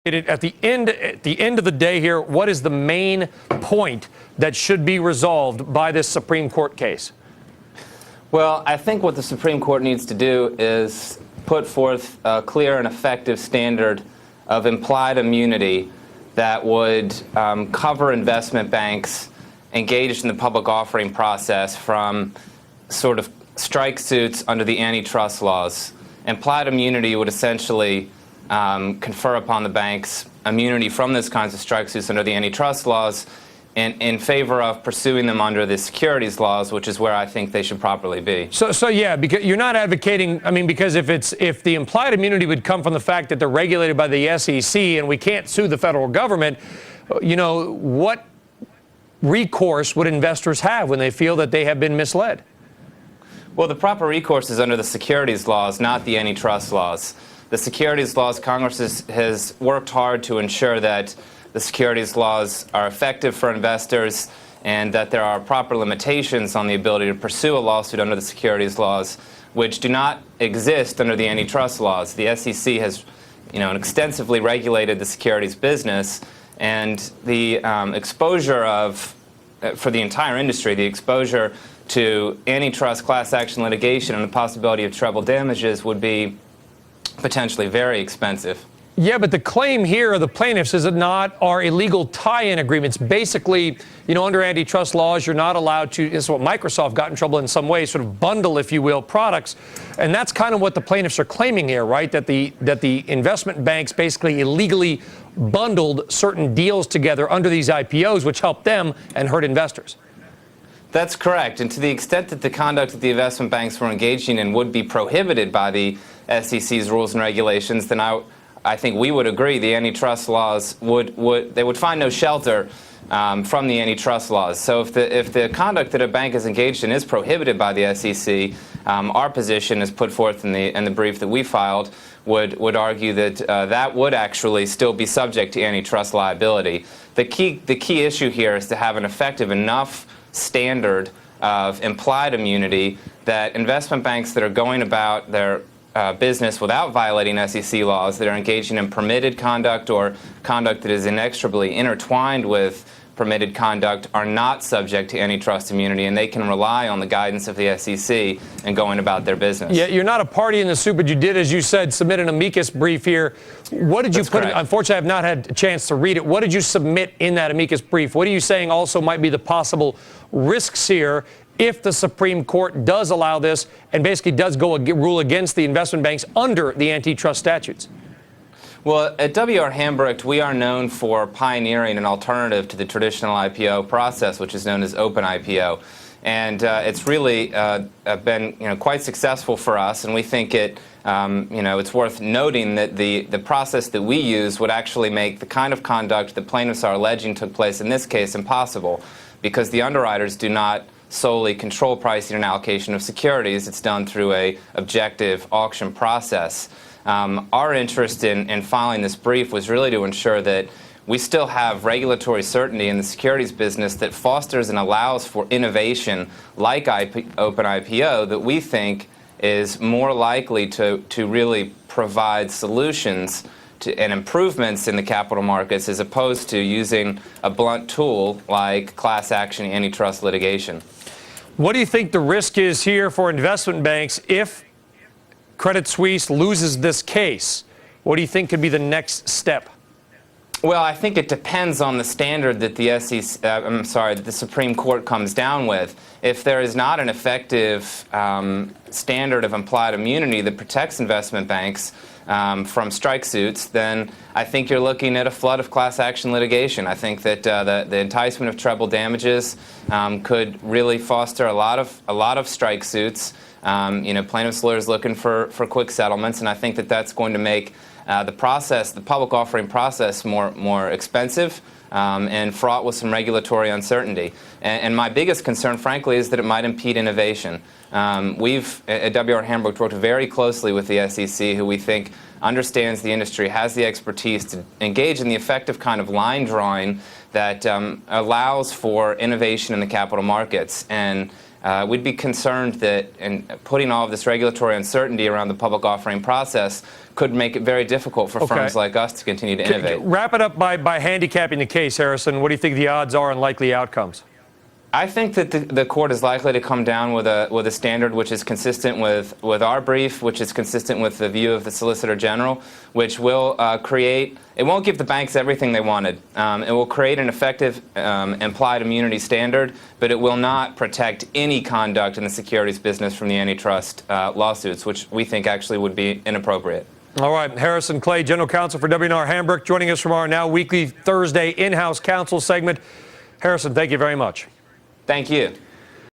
At the end of the day here, what is the main point that should be resolved by this Supreme Court case? Well, I think what the Supreme Court needs to do is put forth a clear and effective standard of implied immunity that would cover investment banks engaged in the public offering process from sort of strike suits under the antitrust laws. Implied immunity would essentially confer upon the banks immunity from those kinds of strike suits under the antitrust laws in favor of pursuing them under the securities laws, which is where I think they should properly be. So yeah, because you're not advocating, I mean, because if the implied immunity would come from the fact that they're regulated by the SEC and we can't sue the federal government, you know, what recourse would investors have when they feel that they have been misled? Well, the proper recourse is under the securities laws, not the antitrust laws. The securities laws, Congress has worked hard to ensure that the securities laws are effective for investors and that there are proper limitations on the ability to pursue a lawsuit under the securities laws, which do not exist under the antitrust laws. The SEC has, extensively regulated the securities business, and the exposure for the entire industry, the exposure to antitrust class action litigation and the possibility of treble damages would be potentially very expensive. Yeah, but the claim here of the plaintiffs is it not are illegal tie-in agreements. Basically, under antitrust laws, you're not allowed to, this is what Microsoft got in trouble in some ways, sort of bundle, if you will, products. And that's kind of what the plaintiffs are claiming here, right? That the investment banks basically illegally bundled certain deals together under these IPOs, which helped them and hurt investors. That's correct. And to the extent that the conduct that the investment banks were engaging in would be prohibited by the SEC's rules and regulations, then I think we would agree the antitrust laws would find no shelter from the antitrust laws. So if the conduct that a bank is engaged in is prohibited by the SEC, our position is put forth in the brief that we filed would argue that that would actually still be subject to antitrust liability. The key issue here is to have an effective enough standard of implied immunity that investment banks that are going about their business without violating SEC laws, that are engaging in permitted conduct or conduct that is inextricably intertwined with permitted conduct, are not subject to antitrust immunity, and they can rely on the guidance of the SEC in going about their business. Yeah, you're not a party in the suit, but you did, as you said, submit an amicus brief here. What did you put in? Unfortunately, I have not had a chance to read it. What did you submit in that amicus brief? What are you saying also might be the possible risks here if the Supreme Court does allow this and basically does rule against the investment banks under the antitrust statutes? Well, at W.R. Hambecht, we are known for pioneering an alternative to the traditional IPO process, which is known as open IPO. And it's really been quite successful for us, and we think it's worth noting that the process that we use would actually make the kind of conduct that plaintiffs are alleging took place in this case impossible, because the underwriters do not solely control pricing and allocation of securities. It's done through a objective auction process. Our interest in filing this brief was really to ensure that we still have regulatory certainty in the securities business that fosters and allows for innovation like open IPO that we think is more likely to really provide solutions and improvements in the capital markets as opposed to using a blunt tool like class action antitrust litigation. What do you think the risk is here for investment banks if Credit Suisse loses this case? What do you think could be the next step? Well, I think it depends on the standard that the Supreme Court comes down with. If there is not an effective standard of implied immunity that protects investment banks from strike suits, then I think you're looking at a flood of class action litigation. I think that the enticement of treble damages could really foster a lot of strike suits. Plaintiffs' lawyers looking for quick settlements, and I think that that's going to make the public offering process more expensive and fraught with some regulatory uncertainty. And my biggest concern, frankly, is that it might impede innovation. We've, at W.R. Hambecht, worked very closely with the SEC, who we think understands the industry, has the expertise to engage in the effective kind of line drawing that allows for innovation in the capital markets. And We'd be concerned that in putting all of this regulatory uncertainty around the public offering process could make it very difficult for firms like us to continue to innovate. Wrap it up by handicapping the case, Harrison. What do you think the odds are and likely outcomes? I think that the court is likely to come down with a standard which is consistent with our brief, which is consistent with the view of the Solicitor General, which will create, it won't give the banks everything they wanted. It will create an effective implied immunity standard, but it will not protect any conduct in the securities business from the antitrust lawsuits, which we think actually would be inappropriate. All right, Harrison Clay, General Counsel for W&R Hambecht, joining us from our now weekly Thursday in-house counsel segment. Harrison, thank you very much. Thank you.